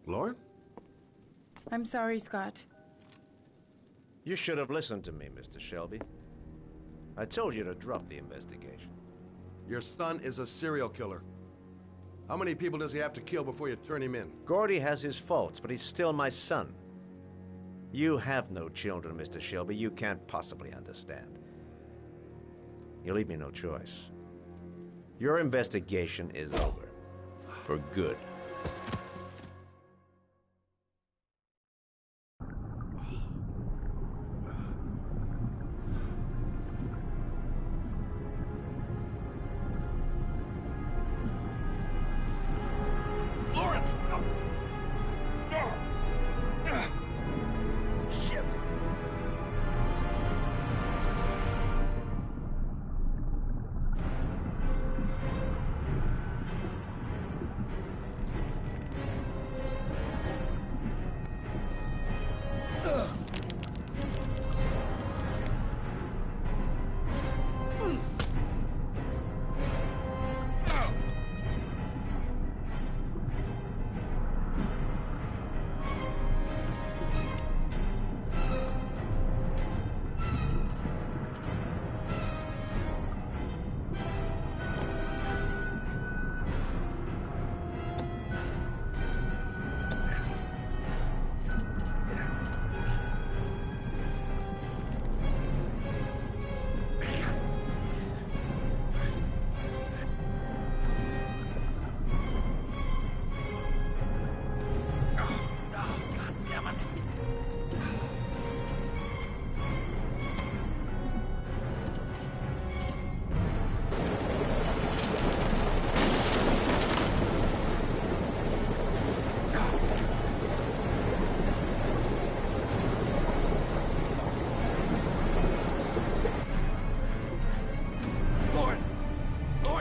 Lauren? I'm sorry, Scott. You should have listened to me, Mr. Shelby. I told you to drop the investigation. Your son is a serial killer. How many people does he have to kill before you turn him in? Gordy has his faults, but he's still my son. You have no children, Mr. Shelby. You can't possibly understand. You leave me no choice. Your investigation is over. For good.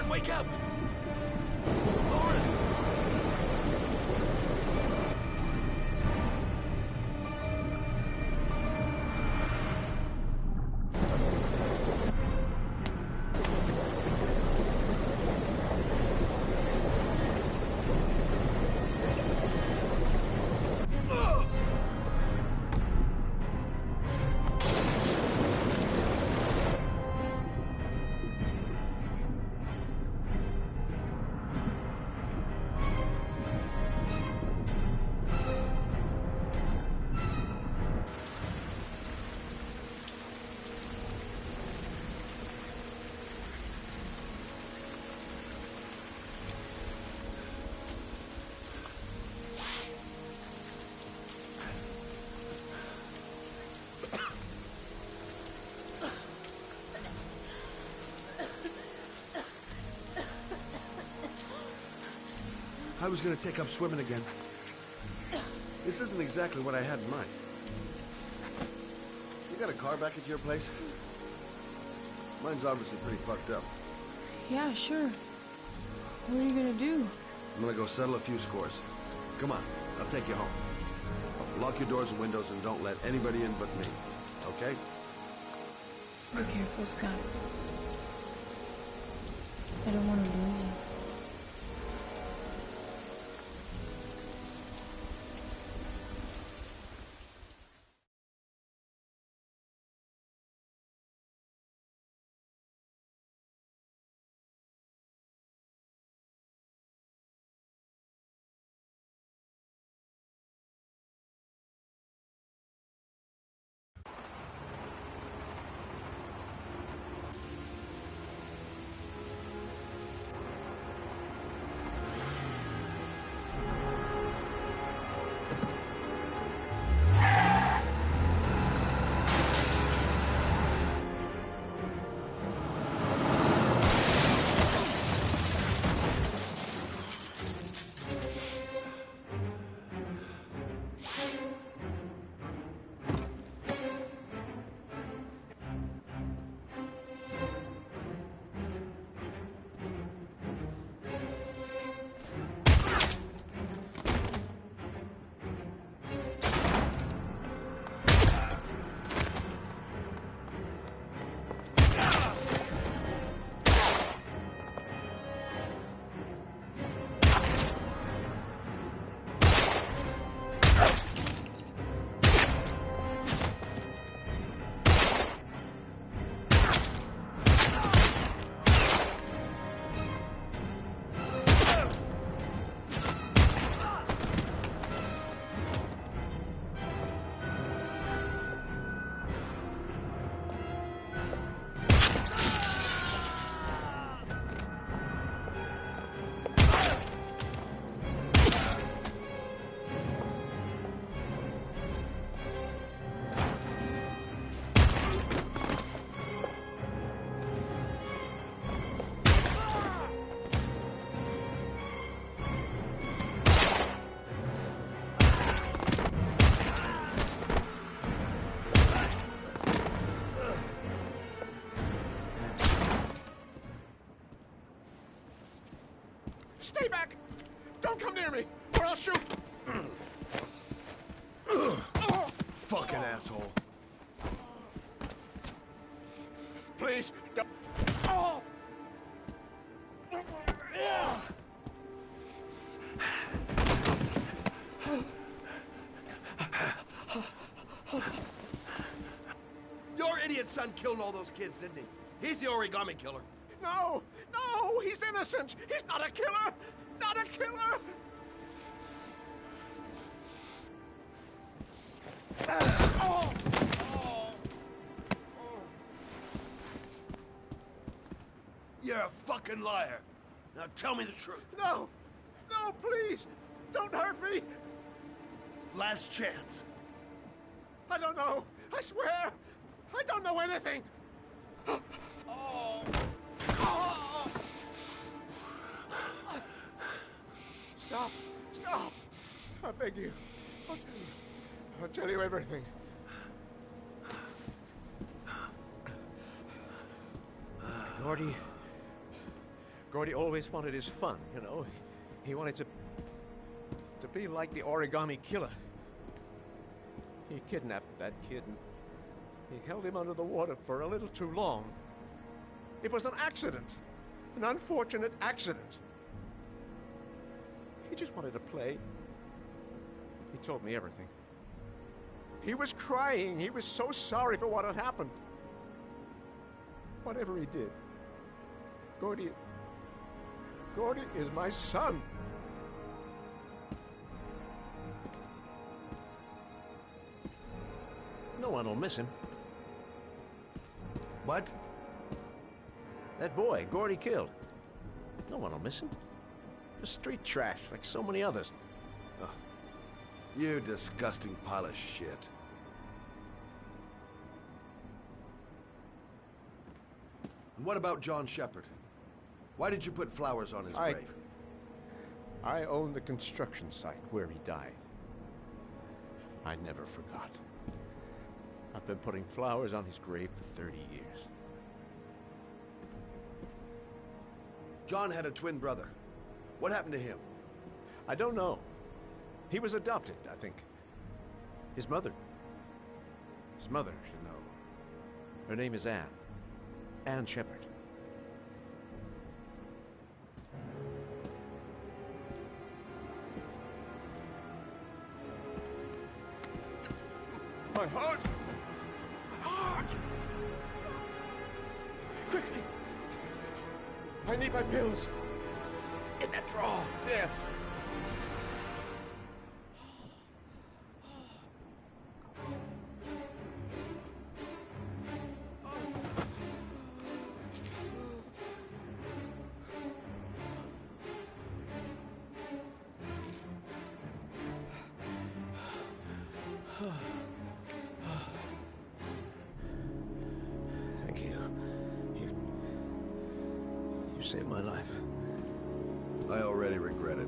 Wake up! Lauren! I was gonna take up swimming again. This isn't exactly what I had in mind. You got a car back at your place? Mine's obviously pretty fucked up. Yeah, sure. What are you gonna do? I'm gonna go settle a few scores. Come on, I'll take you home. Lock your doors and windows and don't let anybody in but me. Okay? Be careful, Scott. I don't want to lose you. Stay back! Don't come near me, or I'll shoot! Fucking asshole. Please, don't... Oh! Your idiot son killed all those kids, didn't he? He's the origami killer. No! No! He's innocent! He's not a killer! Not a killer! Oh! Oh! You're a fucking liar. Now tell me the truth. No! No, please! Don't hurt me! Last chance. I don't know! I swear! I don't know anything! Oh! Oh! Stop! Stop! I beg you. I'll tell you. I'll tell you everything. Gordy always wanted his fun, you know. He wanted to be like the origami killer. He kidnapped that kid and he held him under the water for a little too long. It was an accident. An unfortunate accident. He just wanted to play. He told me everything. He was crying. He was so sorry for what had happened. Whatever he did, Gordy is my son. No one will miss him. What? That boy, Gordy killed. No one will miss him. Just street trash, like so many others. Oh, you disgusting pile of shit. And what about John Shepard? Why did you put flowers on his grave? I own the construction site where he died. I never forgot. I've been putting flowers on his grave for 30 years. John had a twin brother. What happened to him? I don't know. He was adopted, I think. His mother should know. Her name is Anne. Anne Shepard. My heart! My heart! Quickly! I need my pills. In that drawer. There. Thank you. You saved my life. I already regret it.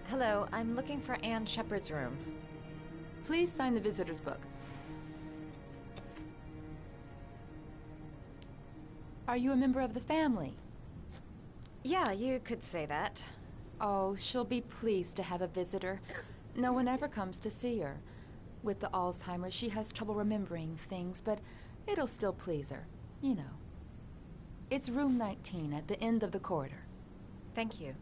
Hello, I'm looking for Anne Shepard's room. Please sign the visitor's book. Are you a member of the family? Yeah, you could say that. Oh, she'll be pleased to have a visitor. No one ever comes to see her. With the Alzheimer's, she has trouble remembering things, but it'll still please her. You know. It's room 19 at the end of the corridor. Thank you.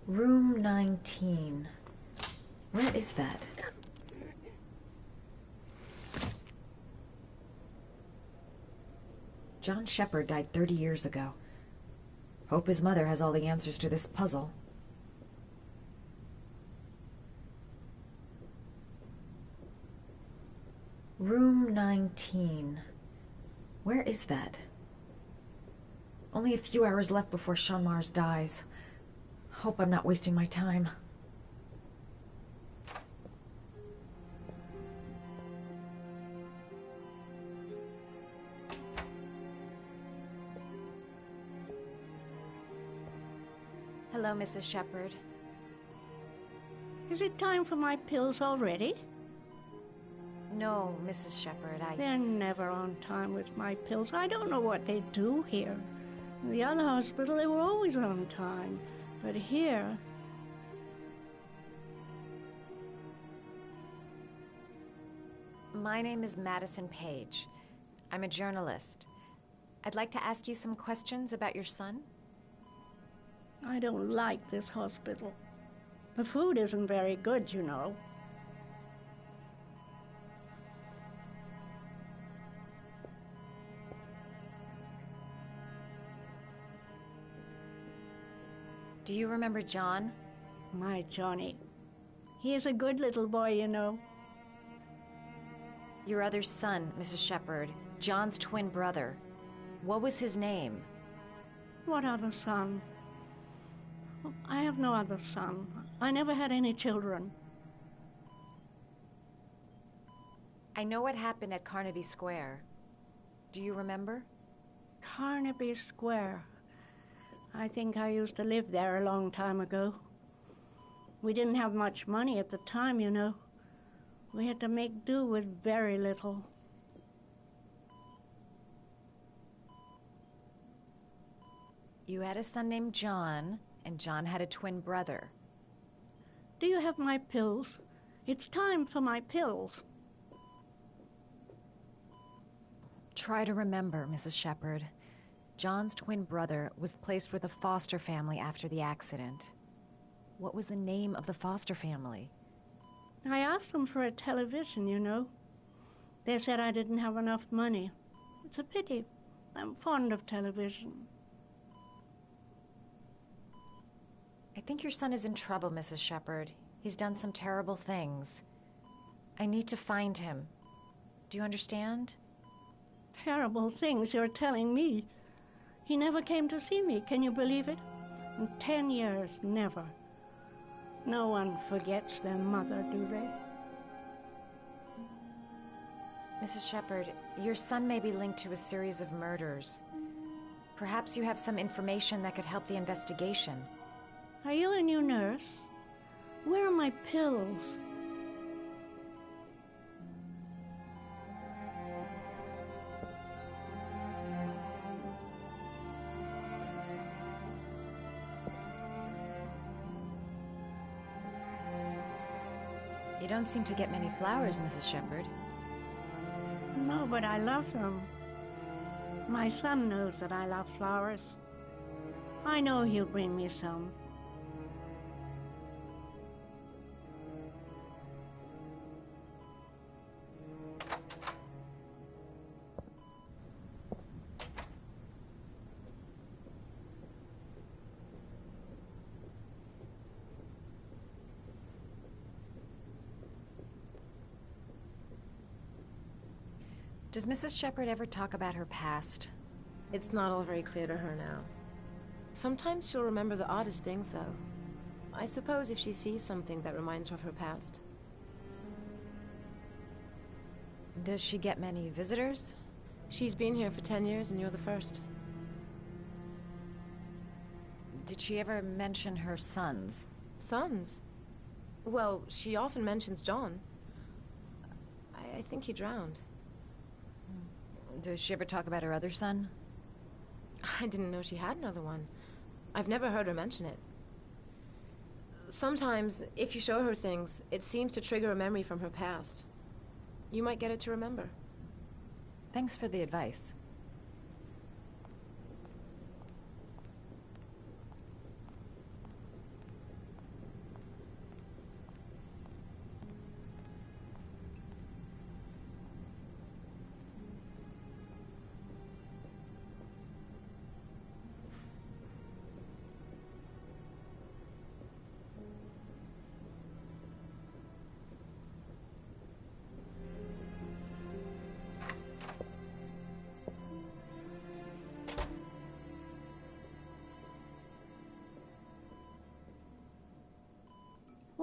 Room 19. Where is that? John Shepherd died 30 years ago. Hope his mother has all the answers to this puzzle. Room 19. Where is that? Only a few hours left before Sean Mars dies. Hope I'm not wasting my time. Hello, Mrs. Shepherd. Is it time for my pills already? No, Mrs. Shepherd, They're never on time with my pills. I don't know what they do here. In the other hospital, they were always on time. But here... My name is Madison Page. I'm a journalist. I'd like to ask you some questions about your son. I don't like this hospital. The food isn't very good, you know. Do you remember John? My Johnny. He is a good little boy, you know. Your other son, Mrs. Shepherd, John's twin brother. What was his name? What other son? I have no other son. I never had any children. I know what happened at Carnaby Square. Do you remember? Carnaby Square. I think I used to live there a long time ago. We didn't have much money at the time, you know. We had to make do with very little. You had a son named John, and John had a twin brother. Do you have my pills? It's time for my pills. Try to remember, Mrs. Shepherd. John's twin brother was placed with a foster family after the accident. What was the name of the foster family? I asked them for a television, you know. They said I didn't have enough money. It's a pity. I'm fond of television. I think your son is in trouble, Mrs. Shepherd. He's done some terrible things. I need to find him. Do you understand? Terrible things you're telling me. He never came to see me, can you believe it? In 10 years, never. No one forgets their mother, do they? Mrs. Shepherd, your son may be linked to a series of murders. Perhaps you have some information that could help the investigation. Are you a new nurse? Where are my pills? You don't seem to get many flowers, Mrs. Shepherd. No, but I love them. My son knows that I love flowers. I know he'll bring me some. Does Mrs. Shepherd ever talk about her past? It's not all very clear to her now. Sometimes she'll remember the oddest things, though. I suppose if she sees something that reminds her of her past. Does she get many visitors? She's been here for 10 years, and you're the first. Did she ever mention her sons? Sons? Well, she often mentions John. I think he drowned. Does she ever talk about her other son? I didn't know she had another one. I've never heard her mention it. Sometimes, if you show her things, it seems to trigger a memory from her past. You might get it to remember. Thanks for the advice.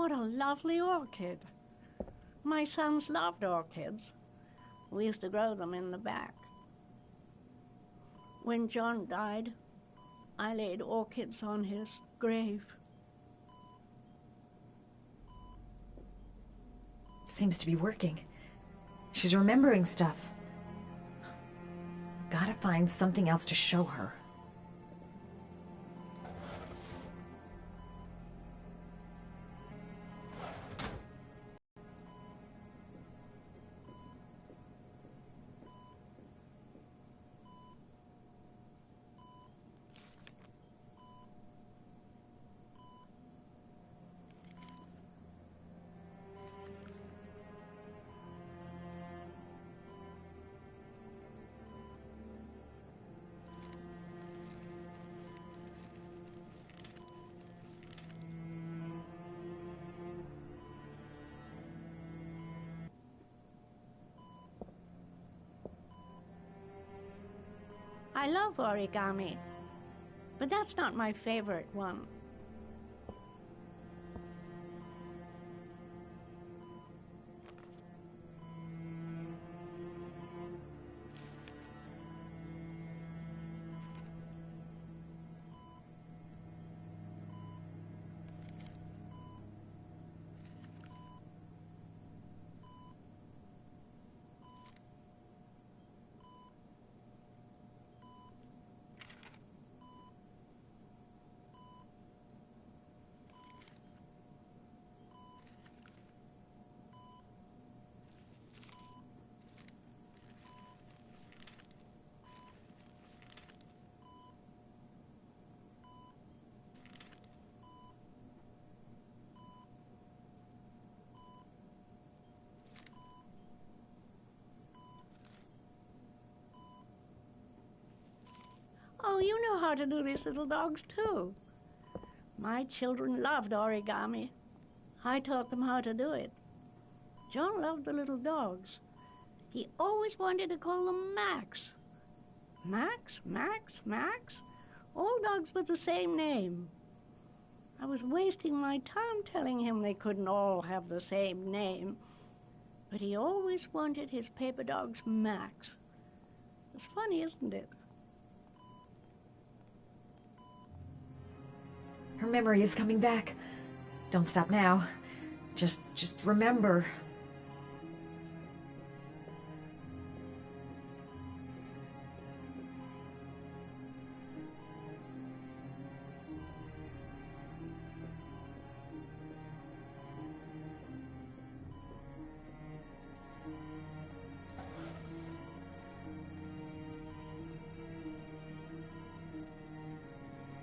What a lovely orchid. My sons loved orchids. We used to grow them in the back. When John died, I laid orchids on his grave. Seems to be working. She's remembering stuff. Gotta find something else to show her. I love origami, but that's not my favorite one. Oh, you know how to do these little dogs, too. My children loved origami. I taught them how to do it. John loved the little dogs. He always wanted to call them Max. Max, Max, Max. All dogs with the same name. I was wasting my time telling him they couldn't all have the same name. But he always wanted his paper dogs Max. It's funny, isn't it? Her memory is coming back. Don't stop now. Just remember.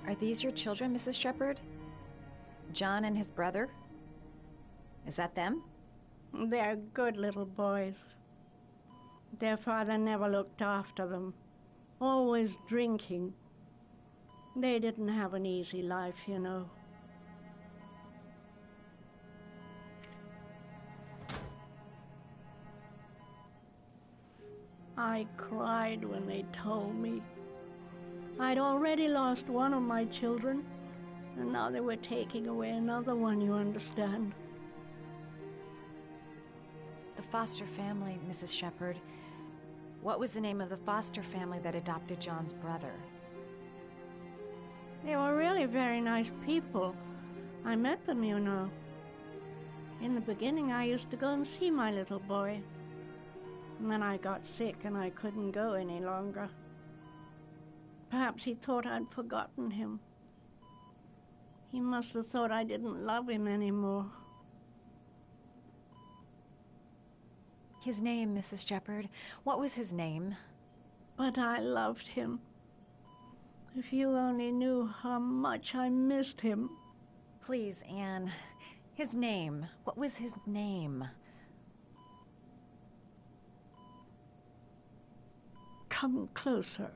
Are these your children, Mrs. Shepherd? John and his brother? Is that them? They're good little boys. Their father never looked after them, always drinking. They didn't have an easy life, you know. I cried when they told me. I'd already lost one of my children, and now they were taking away another one, you understand. The foster family, Mrs. Shepherd. What was the name of the foster family that adopted John's brother? They were really very nice people. I met them, you know. In the beginning, I used to go and see my little boy. And then I got sick and I couldn't go any longer. Perhaps he thought I'd forgotten him. He must have thought I didn't love him anymore. His name, Mrs. Shepherd. What was his name? But I loved him. If you only knew how much I missed him. Please, Anne. His name. What was his name? Come closer.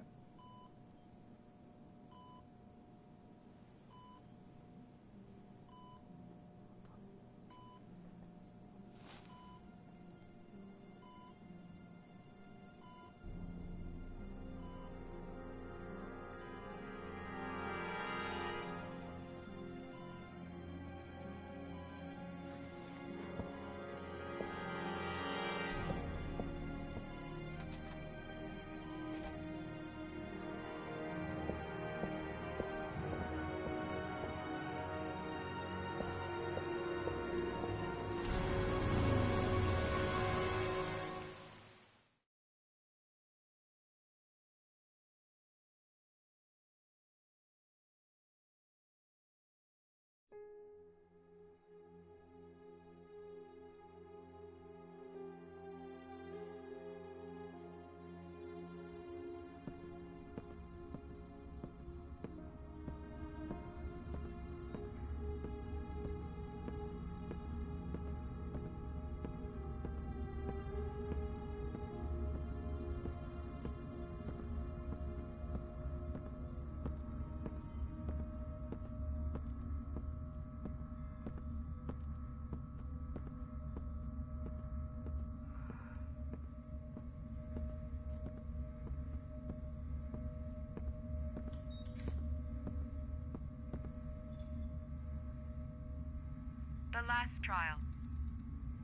last trial.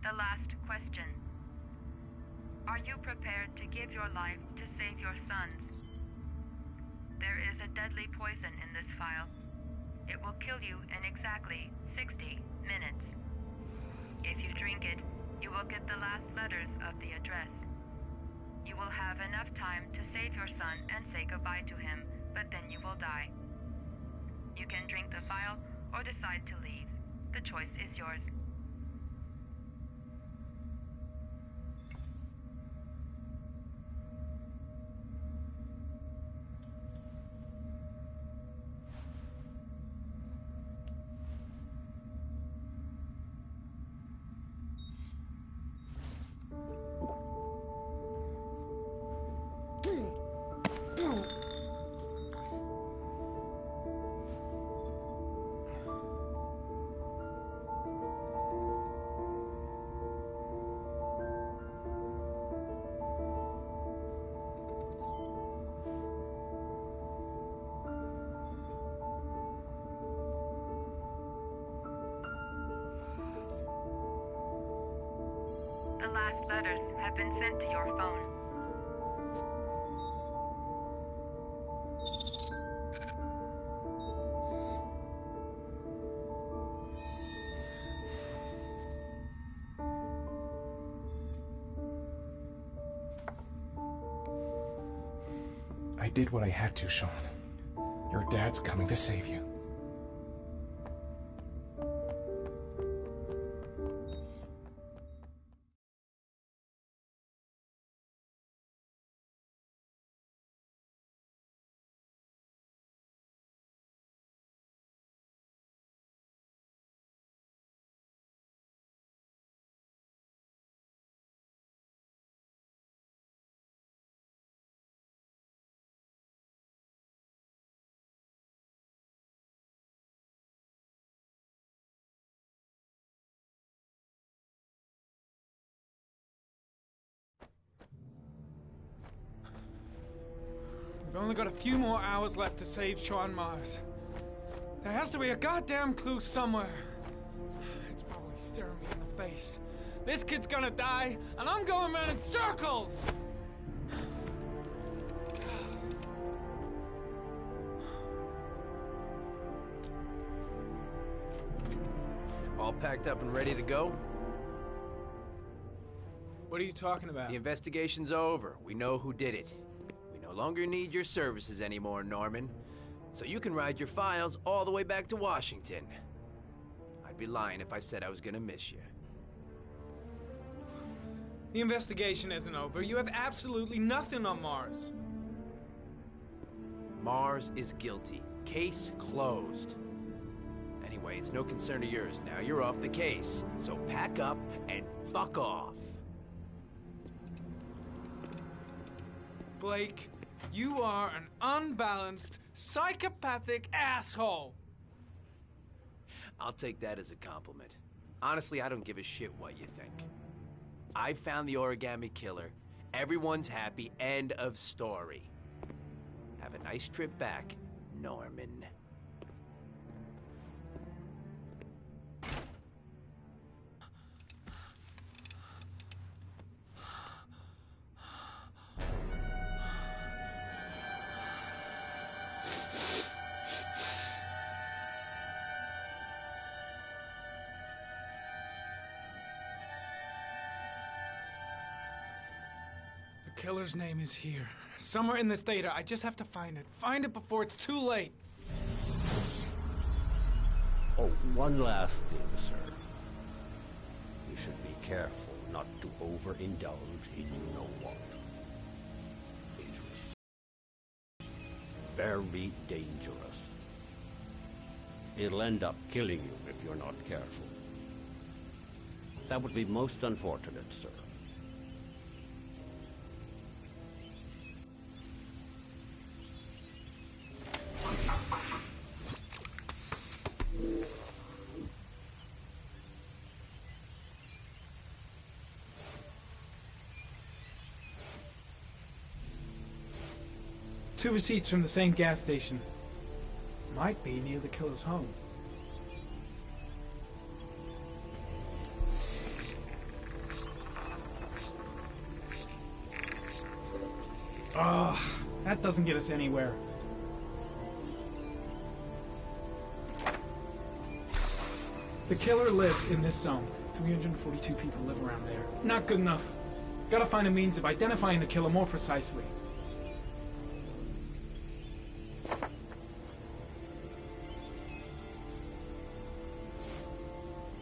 The last question. Are you prepared to give your life to save your sons? There is a deadly poison in this vial. It will kill you in exactly 60 minutes. If you drink it, you will get the last letters of the address. You will have enough time to save your son and say goodbye to him, but then you will die. You can drink the vial or decide to leave. The choice is yours. The last letters have been sent to your phone. I did what I had to, Sean. Your dad's coming to save you. We've only got a few more hours left to save Sean Mars. There has to be a goddamn clue somewhere. It's probably staring me in the face. This kid's gonna die, and I'm going around in circles! All packed up and ready to go? What are you talking about? The investigation's over. We know who did it. We no longer need your services anymore, Norman. So you can ride your files all the way back to Washington. I'd be lying if I said I was gonna miss you. The investigation isn't over. You have absolutely nothing on Mars. Mars is guilty. Case closed. Anyway, it's no concern of yours now. You're off the case. So pack up and fuck off. Blake, you are an unbalanced, psychopathic asshole. I'll take that as a compliment. Honestly, I don't give a shit what you think. I found the origami killer. Everyone's happy. End of story. Have a nice trip back, Norman. The killer's name is here. Somewhere in this data. I just have to find it. Find it before it's too late. Oh, one last thing, sir. You should be careful not to overindulge in you know what. Dangerous. Very dangerous. It'll end up killing you if you're not careful. That would be most unfortunate, sir. Two receipts from the same gas station. Might be near the killer's home. Ugh, that doesn't get us anywhere. The killer lives in this zone. 342 people live around there. Not good enough. Gotta find a means of identifying the killer more precisely.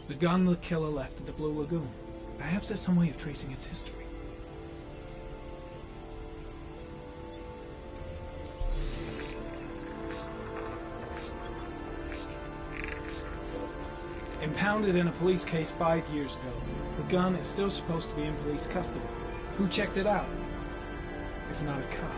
The gun the killer left at the Blue Lagoon. Perhaps there's some way of tracing its history. Impounded in a police case 5 years ago, the gun is still supposed to be in police custody. Who checked it out? If not a cop.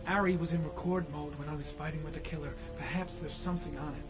Ari was in record mode when I was fighting with the killer. Perhaps there's something on it.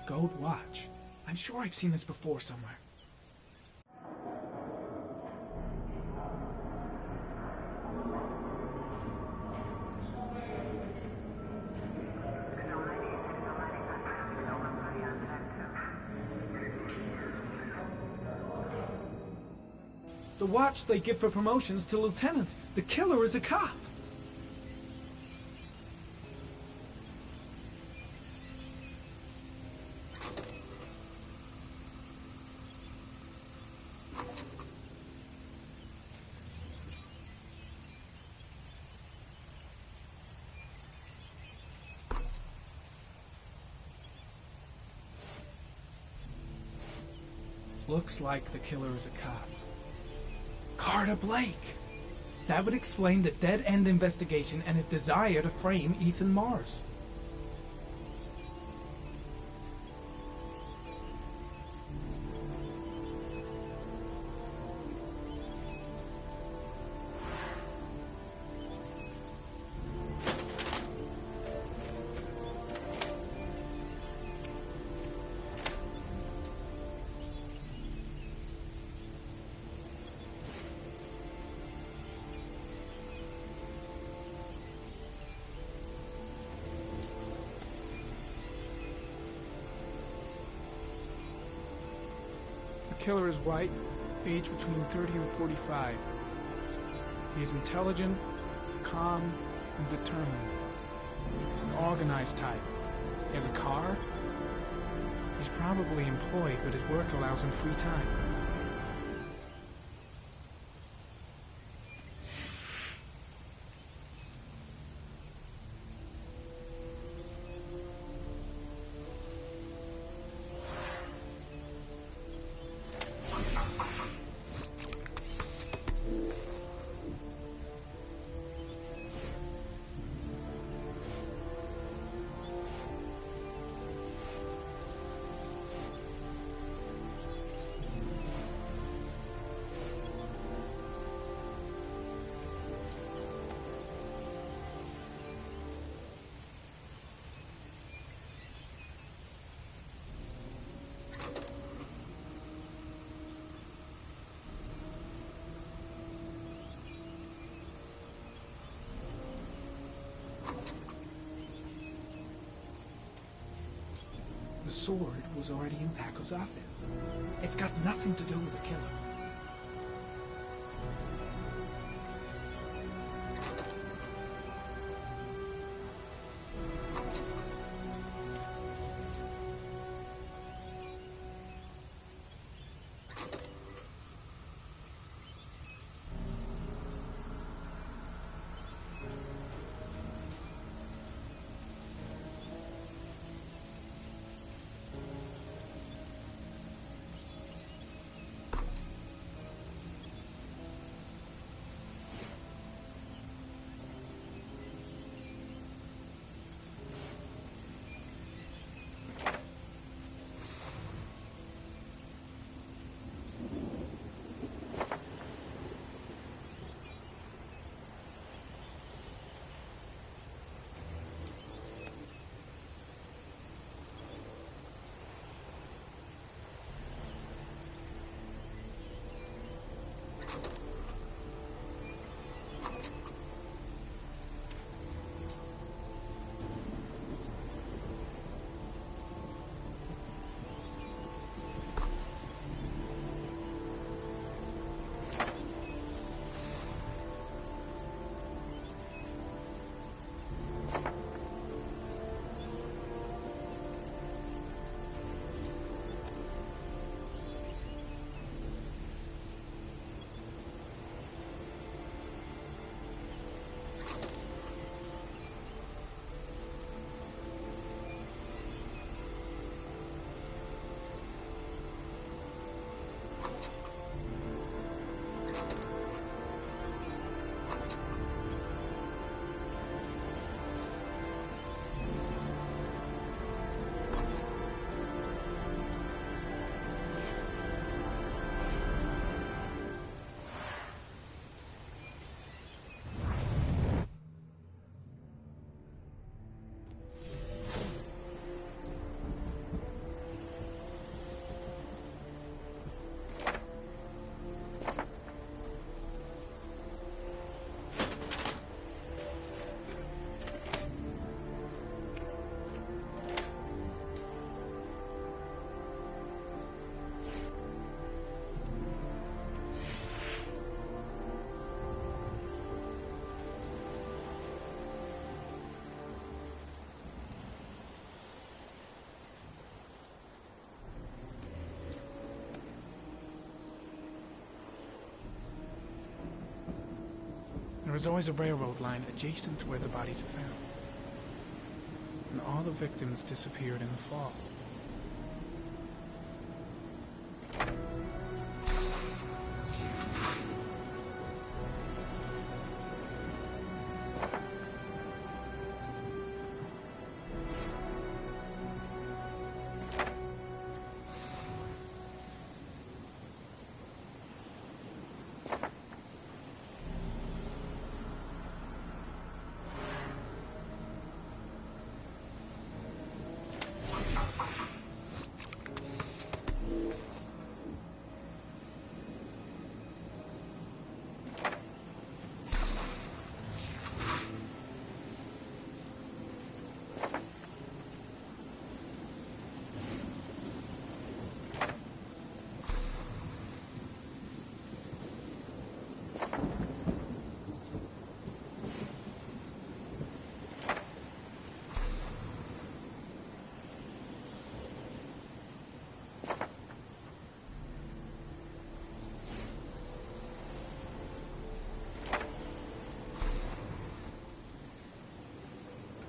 Gold watch. I'm sure I've seen this before somewhere. The watch they give for promotions to lieutenant. The killer is a cop. Looks like the killer is a cop. Carter Blake! That would explain the dead-end investigation and his desire to frame Ethan Mars. The killer is white, aged between 30 and 45. He is intelligent, calm, and determined. An organized type. He has a car. He's probably employed, but his work allows him free time. The sword was already in Paco's office. It's got nothing to do with the killer. was always a railroad line adjacent to where the bodies are found. And all the victims disappeared in the fall.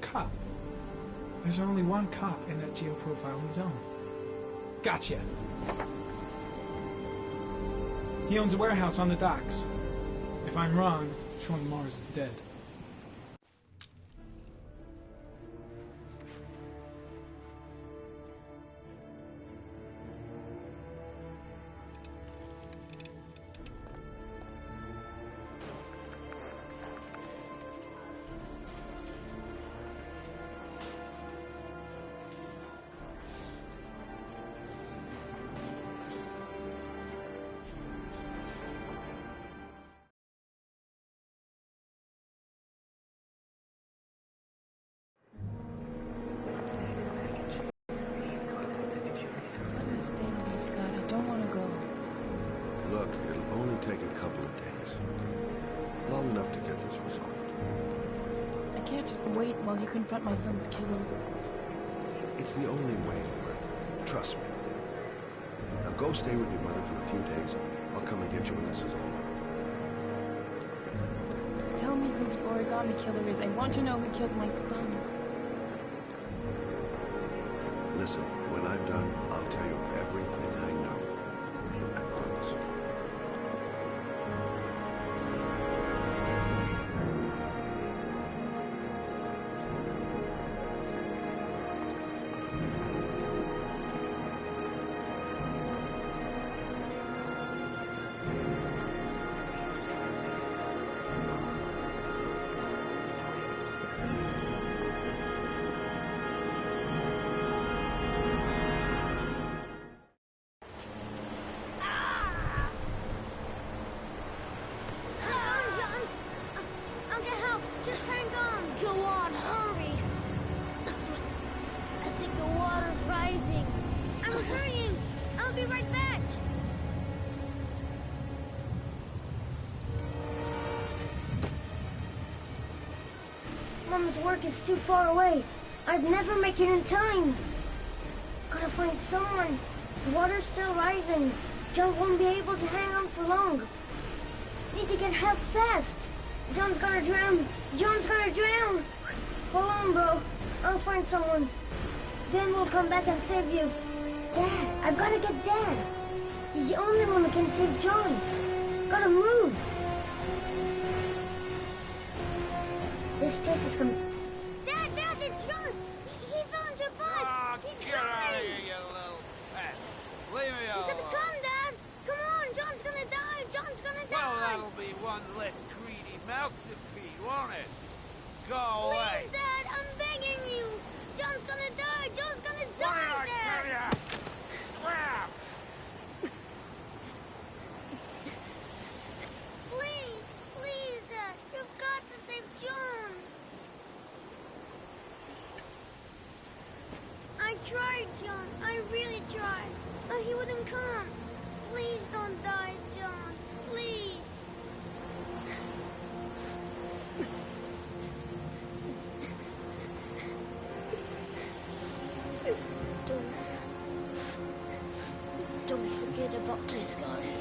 Cop. There's only one cop in that geoprofiling zone. Gotcha. He owns a warehouse on the docks. If I'm wrong, Sean Mars is dead. Stay with you, Scott. I don't want to go. Look, it'll only take a couple of days. Long enough to get this resolved. I can't just wait while you confront my son's killer. It's the only way, Lauren. Trust me. Now go stay with your mother for a few days. I'll come and get you when this is over. Tell me who the origami killer is. I want to know who killed my son. Listen, when I'm done, I'll tell you everything I know. I promise. Mom's work is too far away. I'd never make it in time. Gotta find someone. The water's still rising. John won't be able to hang on for long. Need to get help fast. John's gonna drown. John's gonna drown. Hold on, bro. I'll find someone. Then we'll come back and save you. Dad, I've gotta get Dad. He's the only one who can save John. Gotta move. This place is coming. Dad, it's John. He fell into a pot. Oh, get out of here, you little pet. Leave me alone. You gotta come, Dad. Come on, John's gonna die. John's gonna die. Well, that'll be one less greedy mouth to feed, won't it? Go away. Please, Dad, I'm begging you. John's gonna die. John's gonna die, Dad. Please, Dad. You've got to save John. I tried, John. I really tried. But he wouldn't come. Please don't die, John. Please. Don't forget about this, Scotty.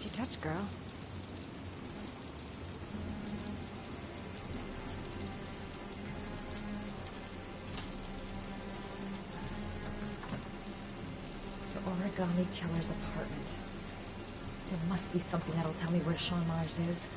Nice you touch, girl. The Origami Killer's apartment. There must be something that'll tell me where Sean Mars is.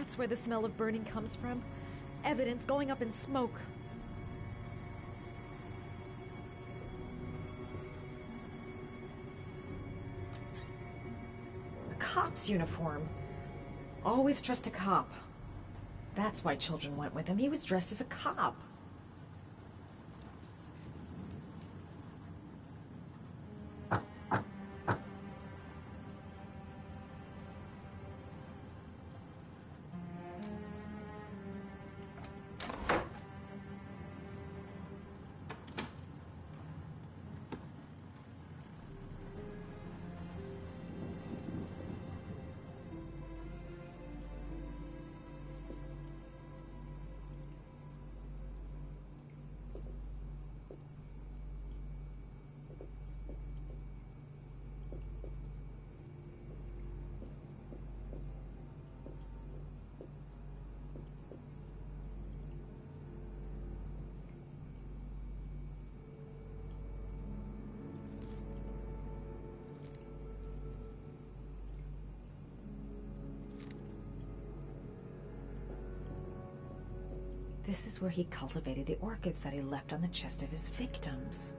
That's where the smell of burning comes from. Evidence going up in smoke. A cop's uniform. Always trust a cop. That's why children went with him. He was dressed as a cop. This is where he cultivated the orchids that he left on the chest of his victims.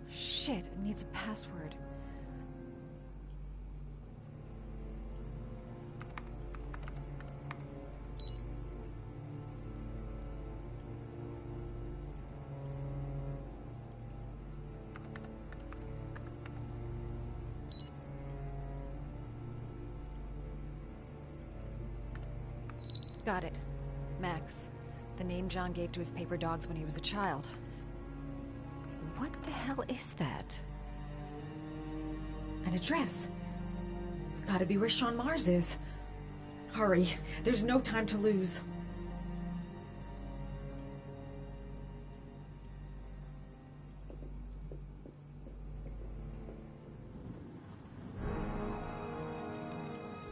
Shit, it needs a password. Got it. Max. The name John gave to his paper dogs when he was a child. What the hell is that? An address. It's gotta be where Sean Mars is. Hurry. There's no time to lose.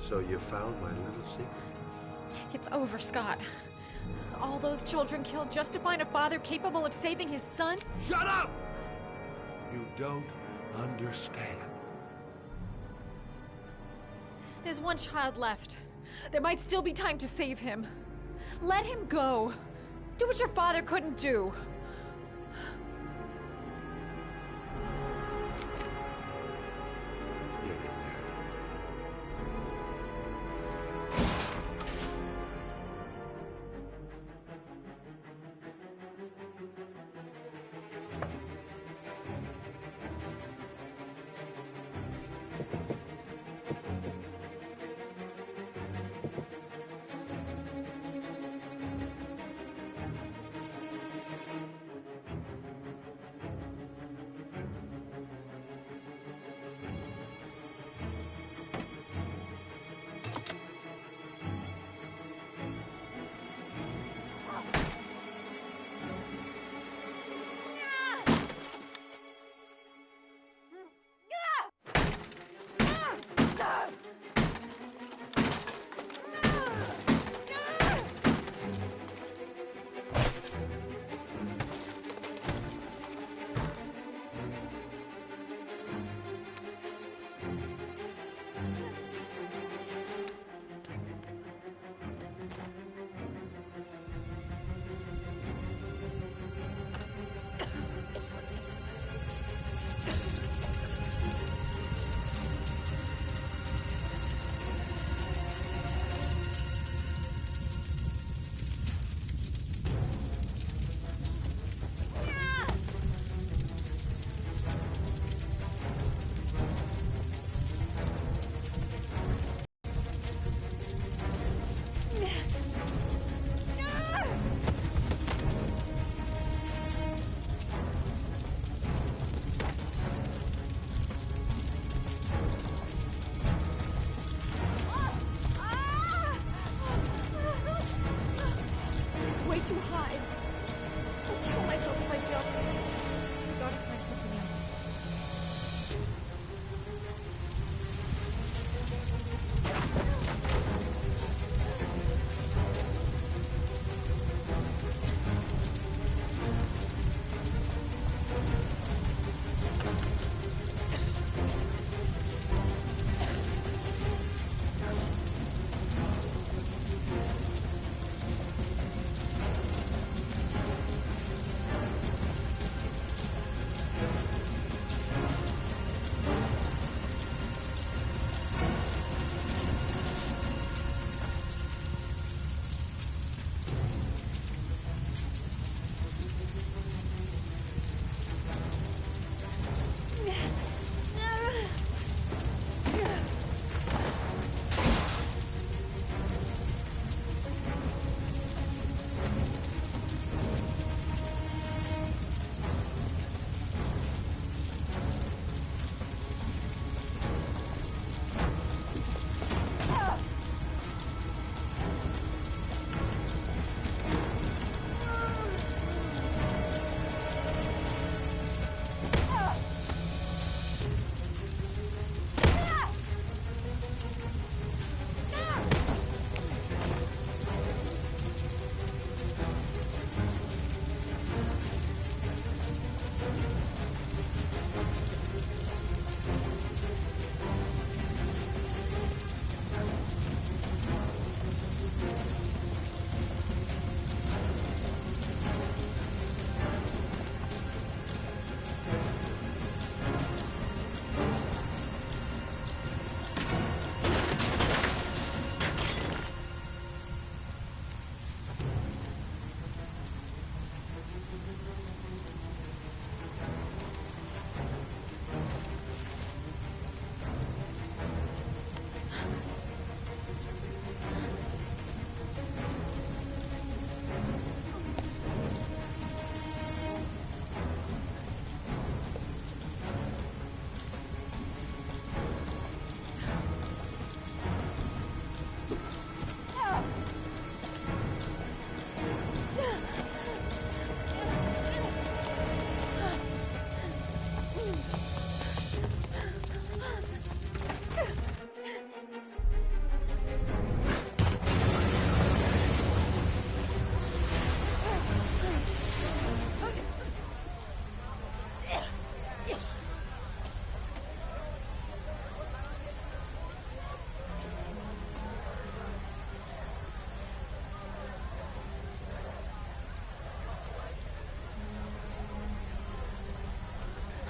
So you found my little secret? It's over, Scott. All those children killed just to find a father capable of saving his son? Shut up! You don't understand. There's one child left. There might still be time to save him. Let him go. Do what your father couldn't do.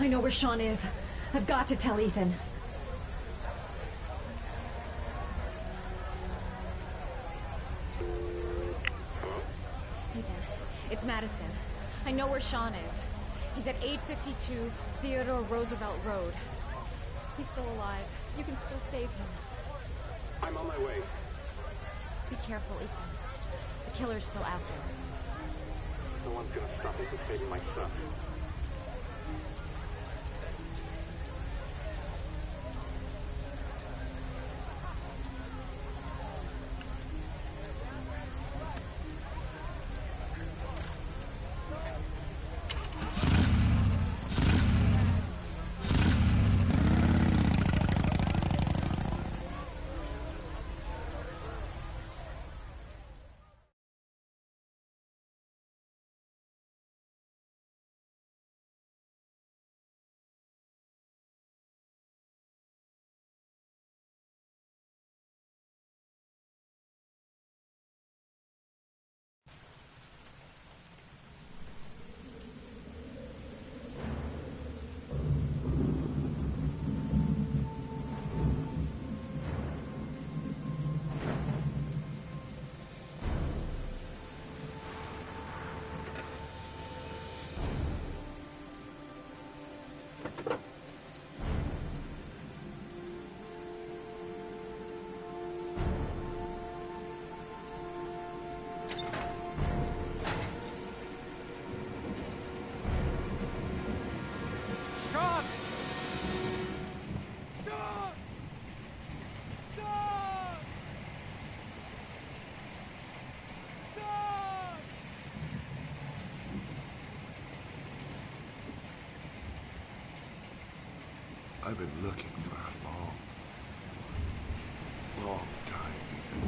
I know where Sean is. I've got to tell Ethan. Ethan, it's Madison. I know where Sean is. He's at 852 Theodore Roosevelt Road. He's still alive. You can still save him. I'm on my way. Be careful, Ethan. The killer's still out there. No one's gonna stop me from saving my son. I've been looking for a long, long time, Ethan.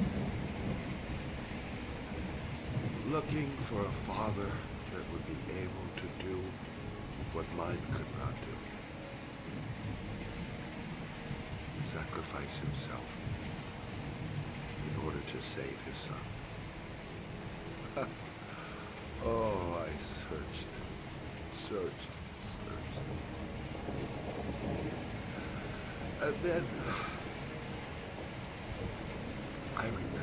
Looking for a father that would be able to do what mine could not do. Sacrifice himself in order to save his son. Oh, I searched. And then I remembered you.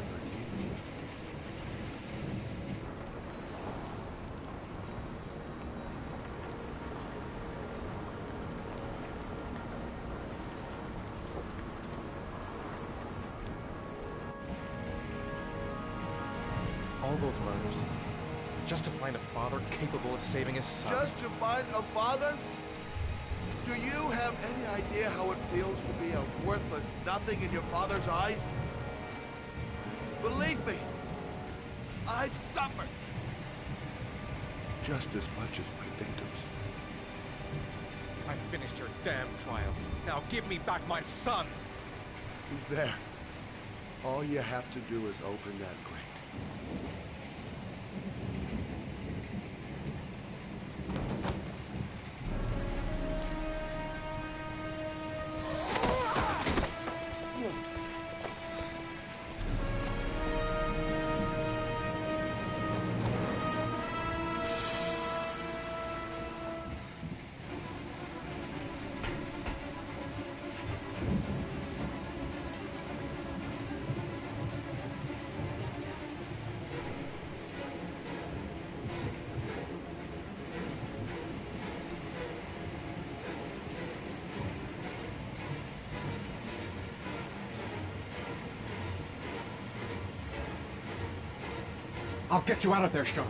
All those murders, just to find a father capable of saving his son. Just to find a father? Do you have any idea how it feels to be a worthless nothing in your father's eyes? Believe me, I've suffered just as much as my victims. I finished your damn trial. Now give me back my son! He's there. All you have to do is open that grate. I'll get you out of there, Sean.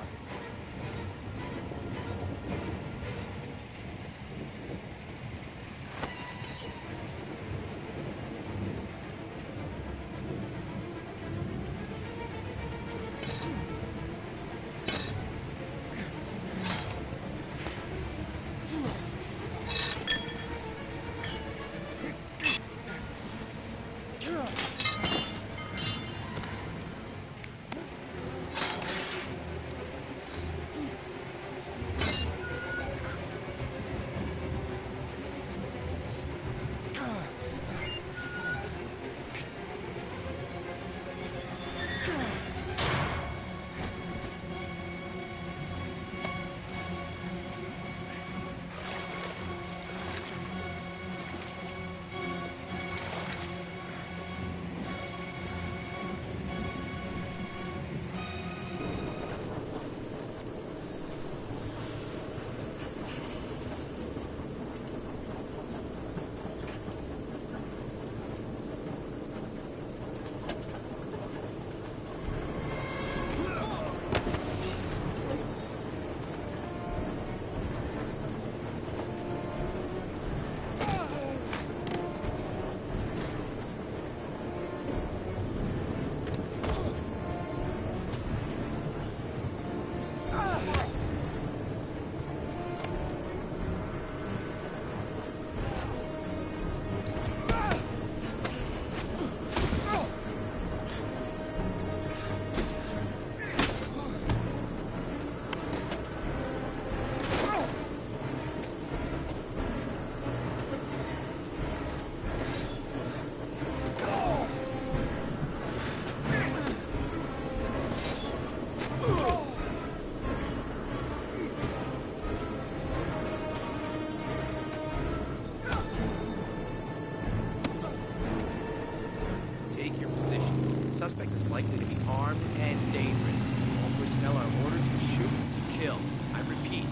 likely to be armed and dangerous. All personnel are ordered to shoot to kill. I repeat,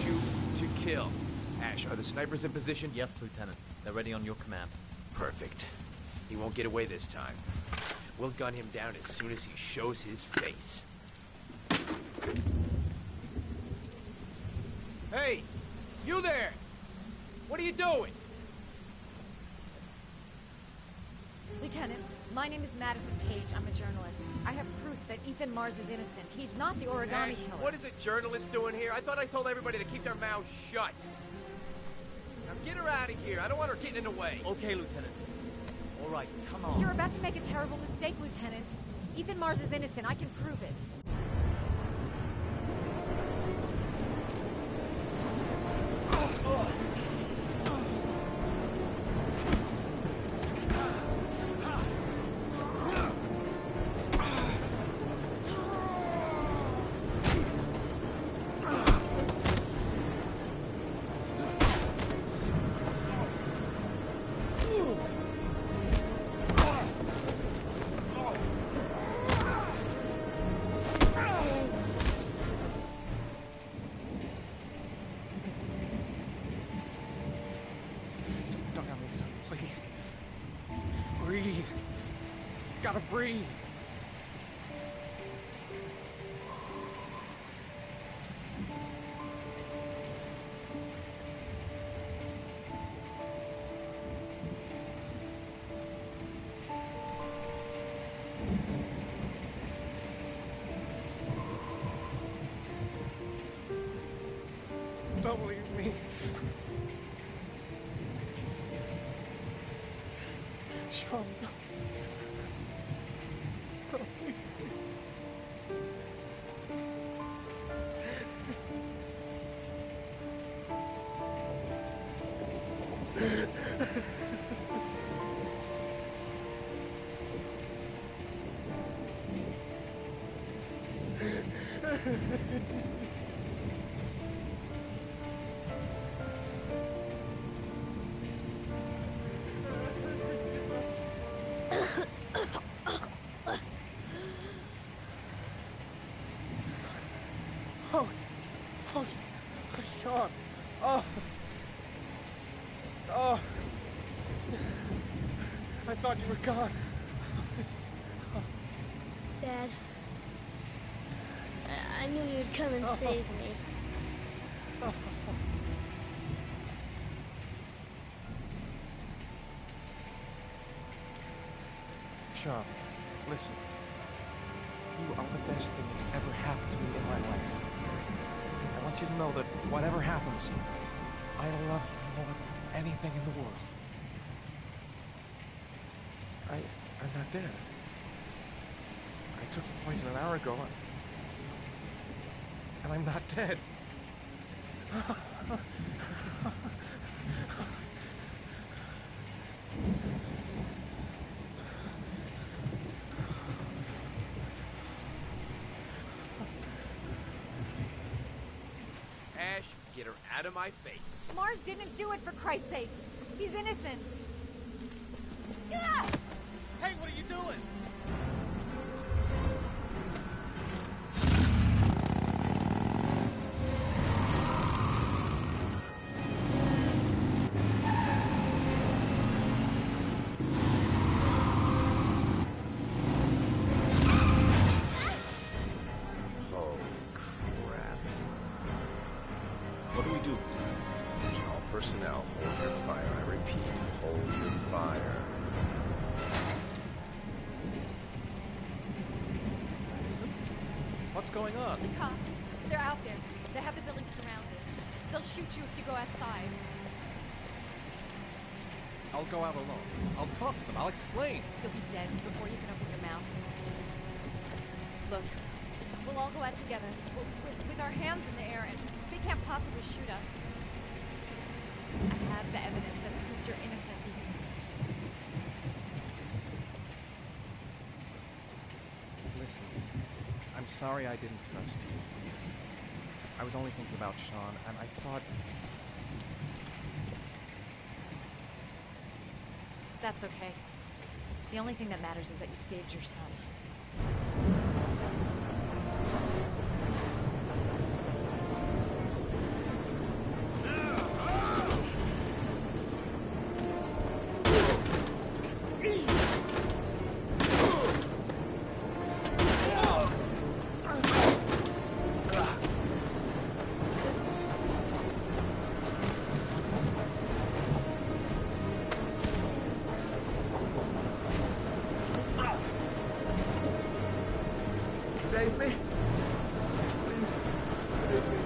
shoot to kill. Ash, are the snipers in position? Yes, Lieutenant. They're ready on your command. Perfect. He won't get away this time. We'll gun him down as soon as he shows his face. Hey! You there! What are you doing? Lieutenant, my name is Madison Page. I'm a journalist. I have proof that Ethan Mars is innocent. He's not the origami Ash, killer. what is a journalist doing here? I thought I told everybody to keep their mouths shut. Now get her out of here. I don't want her getting in the way. Okay, Lieutenant. All right, come on. You're about to make a terrible mistake, Lieutenant. Ethan Mars is innocent. I can prove it. Breathe. Gotta breathe. Don't leave me. Sean, no. Don't leave me. Oh, Sean. Oh. I thought you were gone. Dad, I knew you'd come and save me. Sean, listen. You are the best thing that's ever happened to me in my life. I want you to know that whatever happens, I love you more than anything in the world. I'm not dead. I took the poison an hour ago, and I'm not dead. Ash, get her out of my face. Mars didn't do it, for Christ's sakes. He's innocent. Hey, what are you doing? Oh, crap. What do we do? All personnel, hold your fire. I repeat, hold your fire. What's going on? The cops. They're out there. They have the building surrounded. They'll shoot you if you go outside. I'll go out alone. I'll talk to them. I'll explain. You'll be dead before you can open your mouth. Look, we'll all go out together, with our hands in the air, and they can't possibly shoot us. I have the evidence that proves your innocence, Ethan. Listen, I'm sorry I didn't trust you. I was only thinking about Sean, and I thought... That's okay. The only thing that matters is that you saved your son. Save me. Please, save me.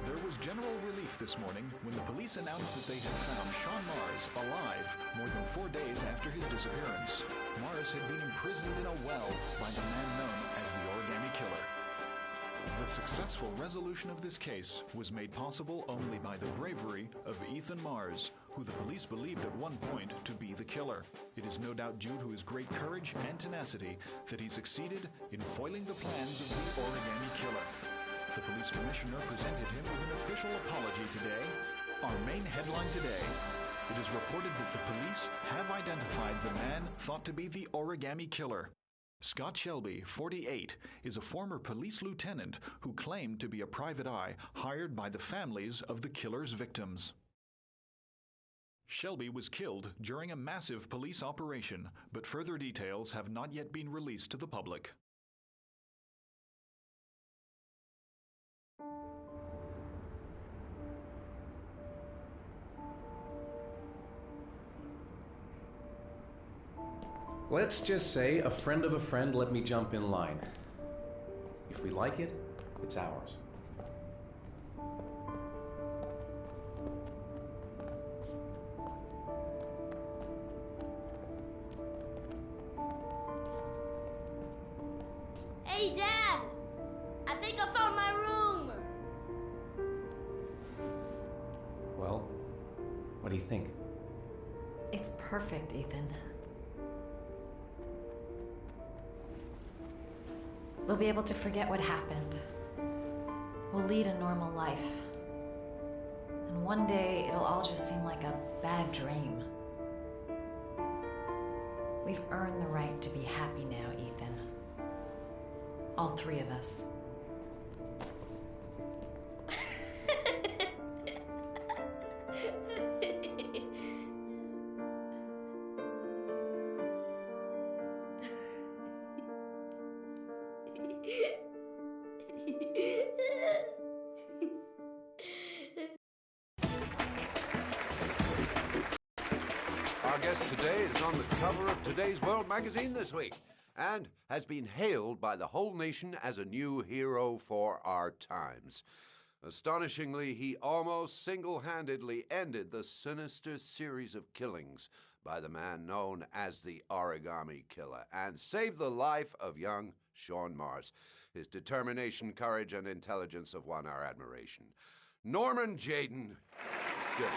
There was general relief this morning when the police announced that they had found Sean Mars alive more than 4 days after his disappearance. Mars had been imprisoned in a well by the man known as the Origami Killer. The successful resolution of this case was made possible only by the bravery of Ethan Mars, who the police believed at one point to be the killer. It is no doubt due to his great courage and tenacity that he succeeded in foiling the plans of the Origami Killer. The police commissioner presented him with an official apology today. Our main headline today: it is reported that the police have identified the man thought to be the Origami Killer. Scott Shelby, 48, is a former police lieutenant who claimed to be a private eye hired by the families of the killer's victims. Shelby was killed during a massive police operation, but further details have not yet been released to the public. Let's just say a friend of a friend let me jump in line. If we like it, it's ours. Hey, Dad! I think I found my room! Well, what do you think? It's perfect, Ethan. We'll be able to forget what happened. We'll lead a normal life. And one day, it'll all just seem like a bad dream. We've earned the right to be happy now, Ethan. All three of us. Our guest today is on the cover of Today's World magazine this week. and has been hailed by the whole nation as a new hero for our times. Astonishingly, he almost single-handedly ended the sinister series of killings by the man known as the Origami Killer and saved the life of young Shaun Mars. His determination, courage, and intelligence have won our admiration. Norman Jayden. Good.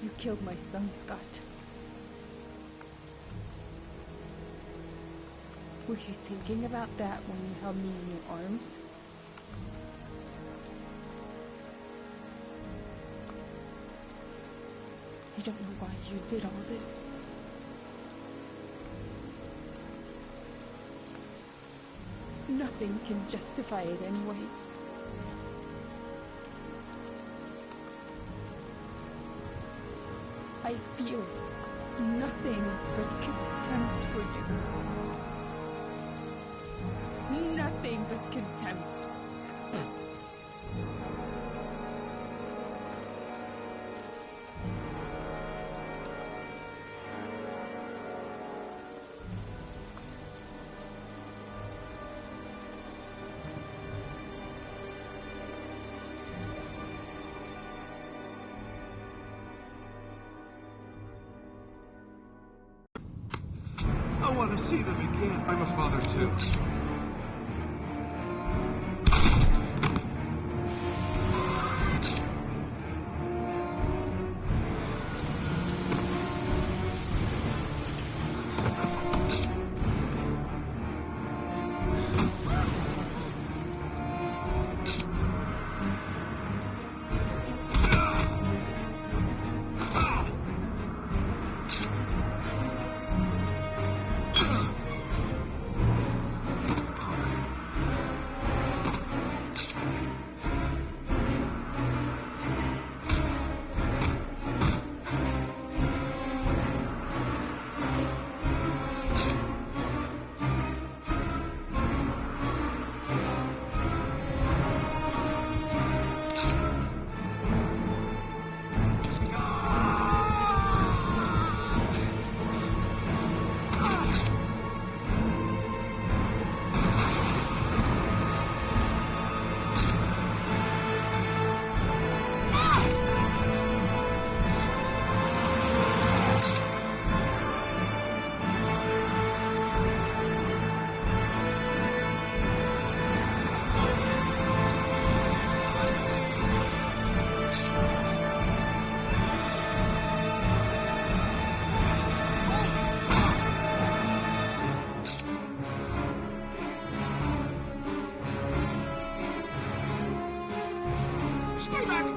You killed my son, Scott. Were you thinking about that when you held me in your arms? I don't know why you did all this. Nothing can justify it anyway. I feel nothing but contempt for you. Nothing but contempt. I want to see them again. I'm a father too. Stay back!